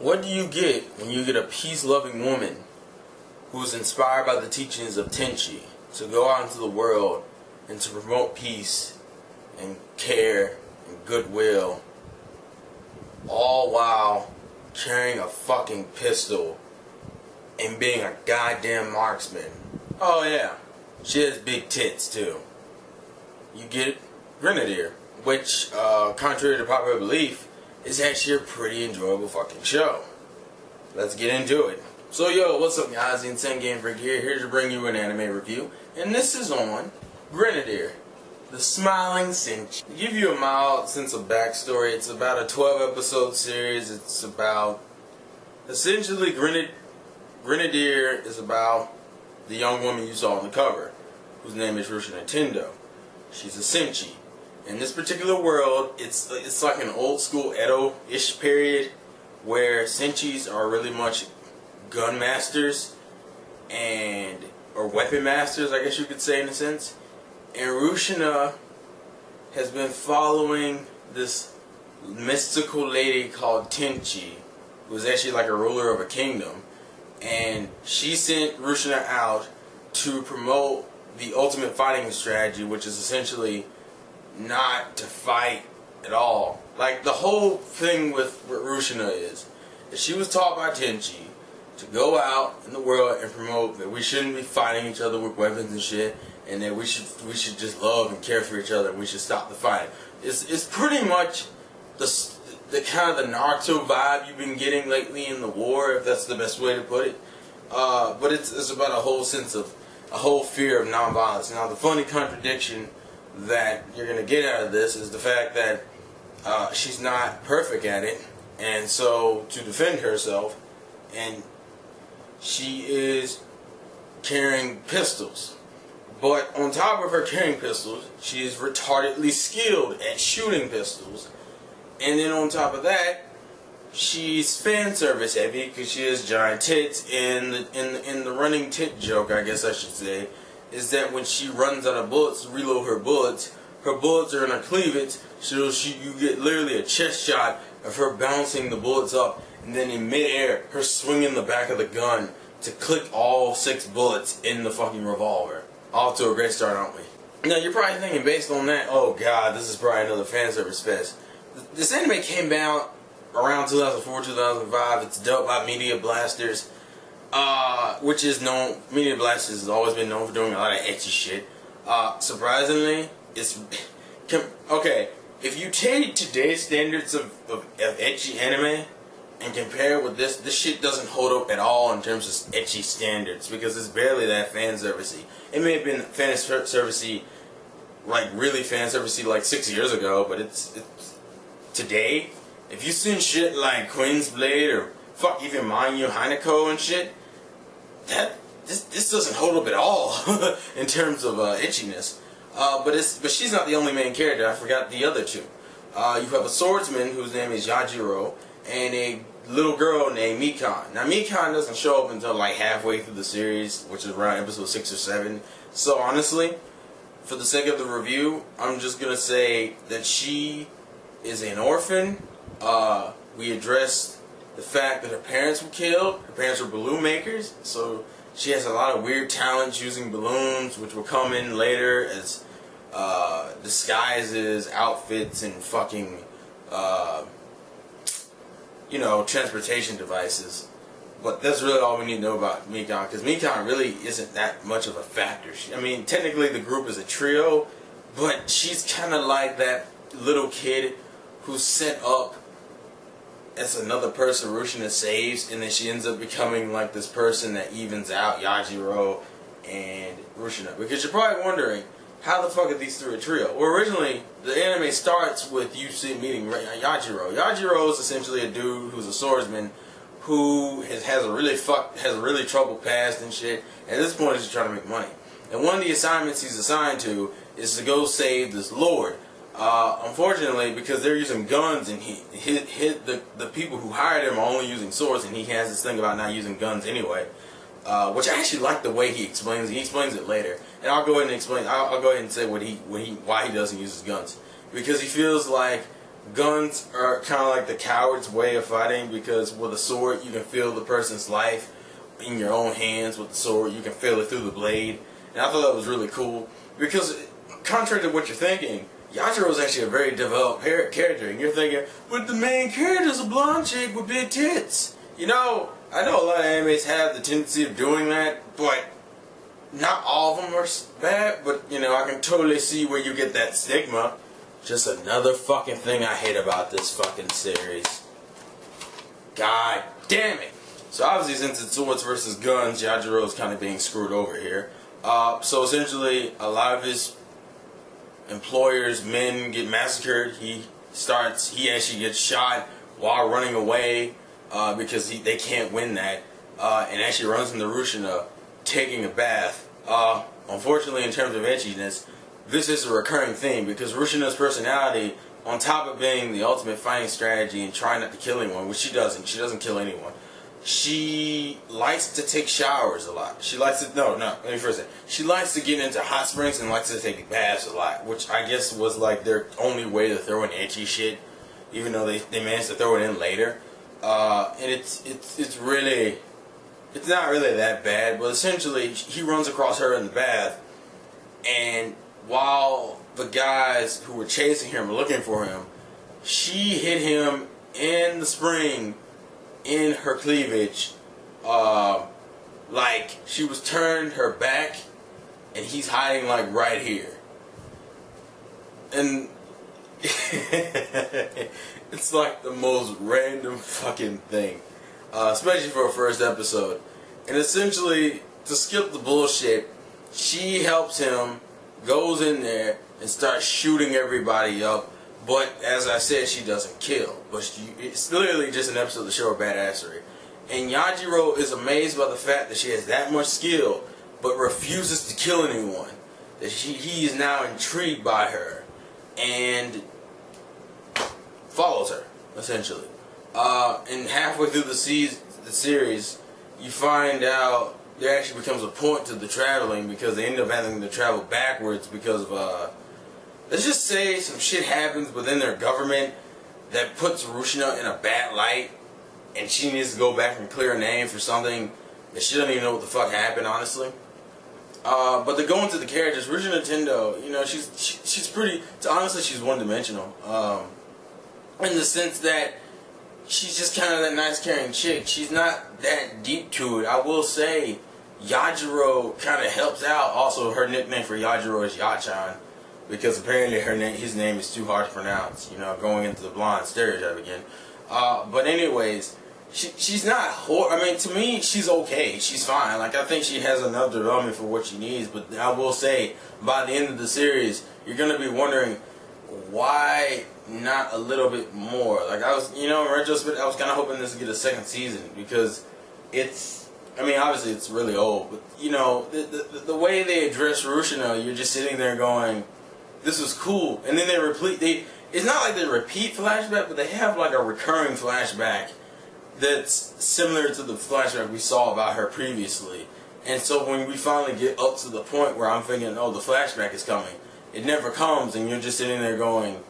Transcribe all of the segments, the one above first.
What do you get when you get a peace-loving woman who is inspired by the teachings of Tenchi to go out into the world and to promote peace and care and goodwill, all while carrying a fucking pistol and being a goddamn marksman? Oh yeah, she has big tits too. You get Grenadier, which, contrary to popular belief, is actually a pretty enjoyable fucking show. Let's get into it. So yo, what's up guys, the Insane Game Freak here to bring you an anime review, and this is on Grenadier, the Smiling Senshi. To give you a mild sense of backstory, it's about a 12 episode series. It's about, essentially, Grenadier is about the young woman you saw on the cover, whose name is Rushina Tendo. She's a Senshi. In this particular world, it's like an old school Edo-ish period where Senshis are really much gun masters or weapon masters, I guess you could say in a sense. And Rushina has been following this mystical lady called Tenchi, who is actually like a ruler of a kingdom. And she sent Rushina out to promote the ultimate fighting strategy, which is essentially not to fight at all. Like, the whole thing with Rushina is that she was taught by Tenchi to go out in the world and promote that we shouldn't be fighting each other with weapons and shit, and that we should just love and care for each other, and we should stop the fighting. It's pretty much the kind of the Naruto vibe you've been getting lately in the war, if that's the best way to put it. But it's about a whole fear of nonviolence. Now, the funny contradiction that you're going to get out of this is the fact that she's not perfect at it, and so to defend herself, and she is carrying pistols. But on top of her carrying pistols, she is retardedly skilled at shooting pistols, and then on top of that, she's fan service heavy because she has giant tits. And the running tit joke, I guess I should say, is that when she runs out of bullets to reload her bullets are in her cleavage, so you get literally a chest shot of her bouncing the bullets up, and then in midair, her swinging the back of the gun to click all 6 bullets in the fucking revolver. Off to a great start, aren't we? Now, you're probably thinking, based on that, oh god, this is probably another fan service fest. This anime came out around 2004, 2005. It's developed by Media Blasters, which is known. Media Blasters has always been known for doing a lot of ecchi shit. Surprisingly, it's okay. If you take today's standards of ecchi anime and compare it with this shit doesn't hold up at all in terms of ecchi standards, because it's barely that fan servicey. It may have been fan servicey, like really fan servicey, like 6 years ago, but it's today. If you seen shit like Queen's Blade or fuck even Manyu Hanako and shit, this doesn't hold up at all in terms of itchiness. But she's not the only main character. I forgot the other two. You have a swordsman whose name is Yajiro and a little girl named Mikan. Now Mikan doesn't show up until like halfway through the series, which is around episode 6 or 7. So honestly, for the sake of the review, I'm just gonna say that she is an orphan. We addressed the fact that her parents were killed. Her parents were balloon makers, so she has a lot of weird talents using balloons, which will come in later as disguises, outfits, and fucking, transportation devices. But that's really all we need to know about Mikan, because Mikan really isn't that much of a factor. Technically the group is a trio, but she's kind of like that little kid who's set up as another person Rushina saves, and then she ends up becoming like this person that evens out Yajiro and Rushina. Because you're probably wondering, how the fuck are these three a trio? Well, originally, the anime starts with you meeting Yajiro. Yajiro is essentially a dude who's a swordsman who has a really troubled past and shit. At this point, he's just trying to make money. And one of the assignments he's assigned to is to go save this lord. Unfortunately, because they're using guns, and the people who hired him are only using swords, and he has this thing about not using guns anyway, which I actually like the way he explains it. He explains it later, and I'll go ahead and explain. I'll go ahead and say why he doesn't use his guns, because he feels like Guns are kind of like the coward's way of fighting, because with a sword you can feel the person's life in your own hands. With the sword you can feel it through the blade. And I thought that was really cool, because contrary to what you're thinking, Yajiro is actually a very developed character, and you're thinking, but the main character's a blonde chick with big tits. You know, I know a lot of animes have the tendency of doing that, but not all of them are bad, but you know, I can totally see where you get that stigma. Just another fucking thing I hate about this fucking series. God damn it. So obviously, since it's swords versus guns, Yajiro is kind of being screwed over here. So essentially, a lot of his employers' men get massacred. He actually gets shot while running away because they can't win that, and actually runs into Rushina taking a bath. Unfortunately, in terms of edginess, this is a recurring theme, because Rushina's personality, on top of being the ultimate fighting strategy and trying not to kill anyone, which she doesn't kill anyone. She likes to take showers a lot. She likes to, let me first say, she likes to get into hot springs and likes to take baths a lot, which I guess was like their only way to throw in edgy shit, even though they managed to throw it in later. And it's not really that bad, but essentially he runs across her in the bath, and while the guys who were chasing him were looking for him, she hit him in the spring in her cleavage, like she was turned her back and he's hiding like right here, and it's like the most random fucking thing, especially for a first episode. And essentially, to skip the bullshit, she helps him, goes in there and starts shooting everybody up. But as I said, she doesn't kill. But it's literally just an episode to show her badassery. And Yajiro is amazed by the fact that she has that much skill, but refuses to kill anyone. That he is now intrigued by her and follows her, essentially. And halfway through the series, you find out there actually becomes a point to the traveling, because they end up having to travel backwards because of let's just say some shit happens within their government that puts Rushina in a bad light, and she needs to go back and clear her name for something that she doesn't even know what the fuck happened, honestly. But to go into the characters, Rushina Tendo, you know, she's pretty, honestly, she's one-dimensional. In the sense that she's just kind of that nice, caring chick. She's not that deep to it. I will say, Yajiro kind of helps out. Also, her nickname for Yajiro is Yachan, because apparently his name is too hard to pronounce. You know, going into the blonde stereotype again. But anyways, she's not. I mean, to me, she's okay. She's fine. Like, I think she has enough development for what she needs. But I will say, by the end of the series, you're gonna be wondering, why not a little bit more? Like, I was, you know, in retrospect, I was kind of hoping this would get a second season, because it's, I mean, obviously it's really old, but you know, the way they address Rushina, you're just sitting there going, this was cool. And then it's not like they repeat flashback, but they have like a recurring flashback that's similar to the flashback we saw about her previously. And so when we finally get up to the point where I'm thinking, oh, the flashback is coming, it never comes, and you're just sitting there going,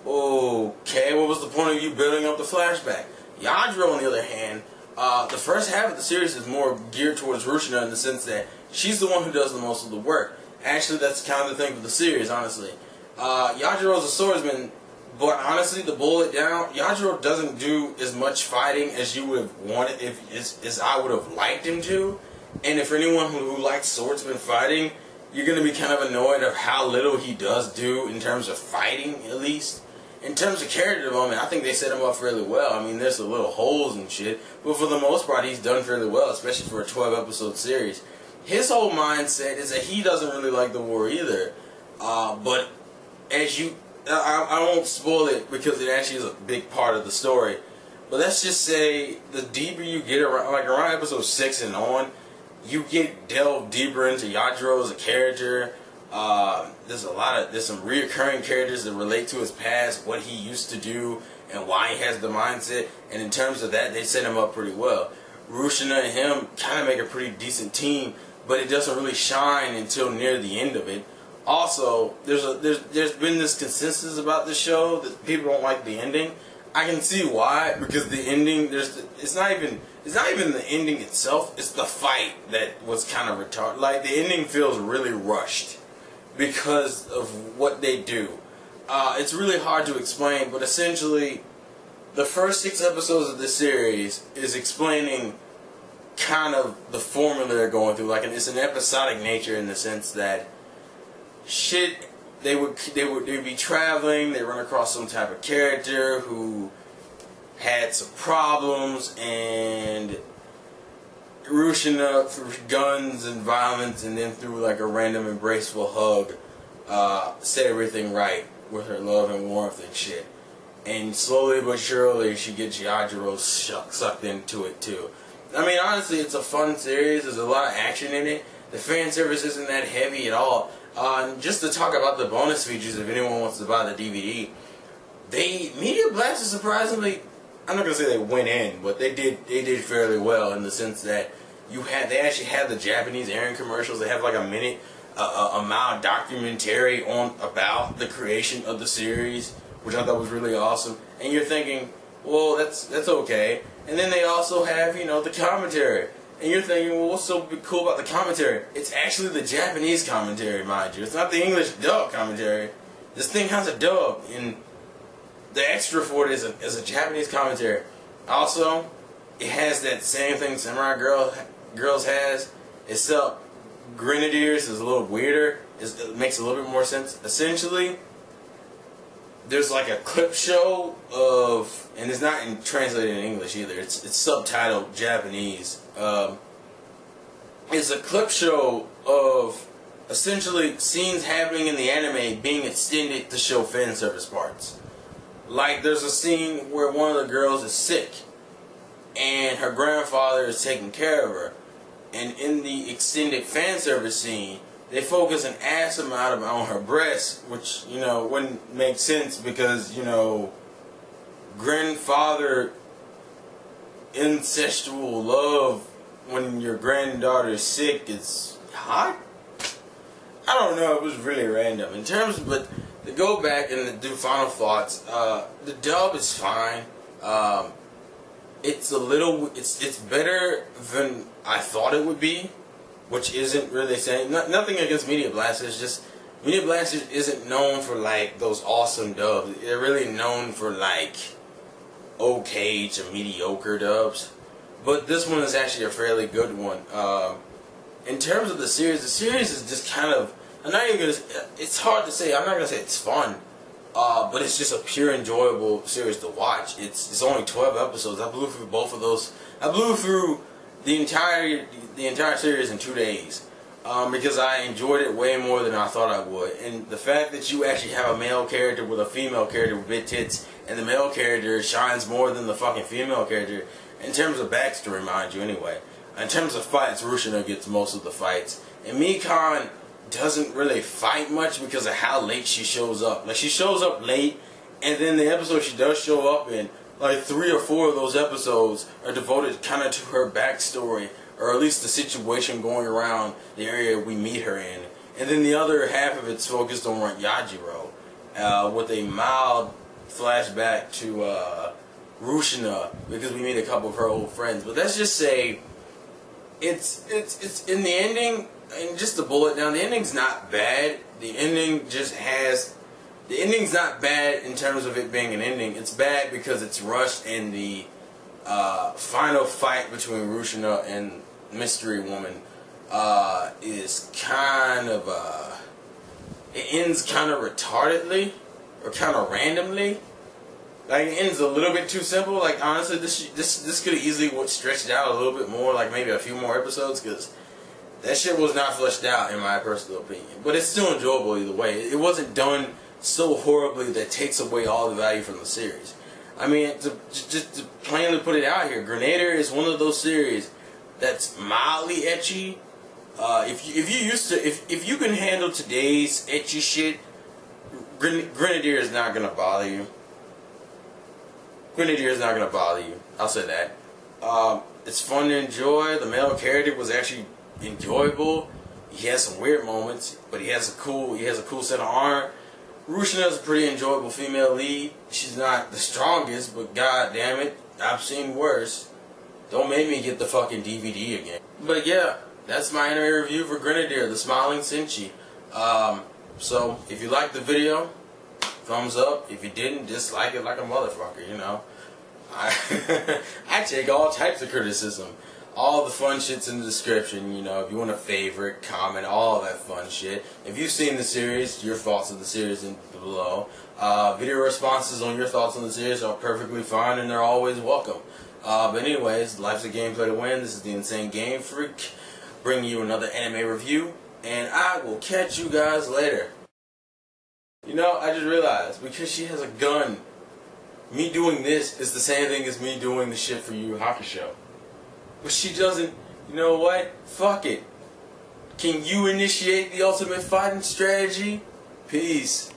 okay, what was the point of you building up the flashback? Yajiro, on the other hand, the first half of the series is more geared towards Rushina, in the sense that she's the one who does the most of the work. Actually, that's kind of the thing for the series, honestly. Yajiro's a swordsman, but honestly, to boil it down, Yajiro doesn't do as much fighting as you would have wanted, as I would have liked him to. And if anyone who likes swordsman fighting, you're going to be kind of annoyed of how little he does do in terms of fighting, at least. In terms of character development, I think they set him up fairly well. I mean, there's the little holes and shit, but for the most part, he's done fairly well, especially for a 12-episode series. His whole mindset is that he doesn't really like the war either. But as I won't spoil it, because it actually is a big part of the story. But let's just say, the deeper you get around episode 6 and on, you get delved deeper into Yajiro as a character. There's some reoccurring characters that relate to his past, what he used to do, and why he has the mindset. And in terms of that, they set him up pretty well. Rushina and him kind of make a pretty decent team, but it doesn't really shine until near the end of it. Also, there's been this consensus about the show that people don't like the ending. I can see why, because the ending it's not even the ending itself. It's the fight that was kind of retarded. Like, the ending feels really rushed because of what they do. It's really hard to explain, but essentially, the first 6 episodes of this series is explaining kind of the formula they're going through. Like, it's an episodic nature in the sense that they would be traveling, they run across some type of character who had some problems, and Rushina, through guns and violence, and then through like a random embraceful hug, set everything right with her love and warmth and shit. And slowly but surely, she gets Yajiro sucked into it too. I mean, honestly, it's a fun series. There's a lot of action in it. The fan service isn't that heavy at all. Just to talk about the bonus features, if anyone wants to buy the DVD, Media Blasters, surprisingly, I'm not gonna say they went in, but they did fairly well, in the sense that they actually had the Japanese airing commercials. They have like a mild documentary about the creation of the series, which I thought was really awesome. And you're thinking, well, that's okay. And then they also have, the commentary. And you're thinking, well, what's so cool about the commentary? It's actually the Japanese commentary, mind you. It's not the English dub commentary. This thing has a dub, and the extra for it is a Japanese commentary. Also, it has that same thing Samurai Girls has, except Grenadiers is a little weirder. It makes a little bit more sense. Essentially, there's like a clip show of, and it's not translated in English either. It's subtitled Japanese. It's a clip show of essentially scenes happening in the anime being extended to show fan service parts. Like, there's a scene where one of the girls is sick, and her grandfather is taking care of her. And in the extended fan service scene, they focus an ass amount on her breasts, which, wouldn't make sense because, grandfather incestual love when your granddaughter is sick is hot? I don't know, it was really random. But to go back and do final thoughts, the dub is fine. It's better than I thought it would be, which isn't really saying nothing against Media Blasters. Just Media Blasters isn't known for like those awesome dubs. They're really known for like okay to mediocre dubs. But this one is actually a fairly good one. In terms of the series is just kind of, I'm not even gonna. It's hard to say. I'm not gonna say it's fun. But it's just a pure enjoyable series to watch. It's only 12 episodes. I blew through both of those. I blew through the entire series in 2 days because I enjoyed it way more than I thought I would. And the fact that you actually have a male character with a female character with big tits, and the male character shines more than the fucking female character in terms of backstory, mind you. Anyway, in terms of fights, Rushina gets most of the fights, and Mikan doesn't really fight much because of how late she shows up. Like, she shows up late, and then the episode she does show up in, like 3 or 4 of those episodes are devoted kind of to her backstory, or at least the situation going around the area we meet her in. And then the other half of it's focused on Yajiro, with a mild flashback to Rushina, because we meet a couple of her old friends. But let's just say, it's in the ending. And just to bullet down, the ending's not bad. The ending's not bad in terms of it being an ending. It's bad because it's rushed, and the final fight between Rushina and Mystery Woman is kind of it ends kind of retardedly, or kind of randomly. Like, it ends a little bit too simple. Like, honestly, this could have easily stretched out a little bit more, like maybe a few more episodes, because that shit was not fleshed out, in my personal opinion. But it's still enjoyable either way. It wasn't done so horribly that takes away all the value from the series. I mean, just to plainly put it out here, Grenadier is one of those series that's mildly ecchi. If you can handle today's ecchi shit, Grenadier is not gonna bother you. Grenadier is not gonna bother you. I'll say that. It's fun to enjoy. The male character was actually enjoyable. He has some weird moments, but he has a cool set of armor. Rushina's a pretty enjoyable female lead. She's not the strongest, but god damn it, I've seen worse. Don't make me get the fucking DVD again. But yeah, that's my anime review for Grenadier, the Smiling Senshi. So if you liked the video, thumbs up. If you didn't, dislike it like a motherfucker, you know. I take all types of criticism. All the fun shit's in the description, you know. If you want a favorite, comment, all that fun shit. If you've seen the series, your thoughts of the series in below. Video responses on your thoughts on the series are perfectly fine and they're always welcome. But anyways, life's a game, play to win. This is the Insane Game Freak, bringing you another anime review, and I will catch you guys later. You know, I just realized, because she has a gun, me doing this is the same thing as me doing the shit for Yu Yu Hakusho. But she doesn't, you know what? Fuck it. Can you initiate the ultimate fighting strategy? Peace.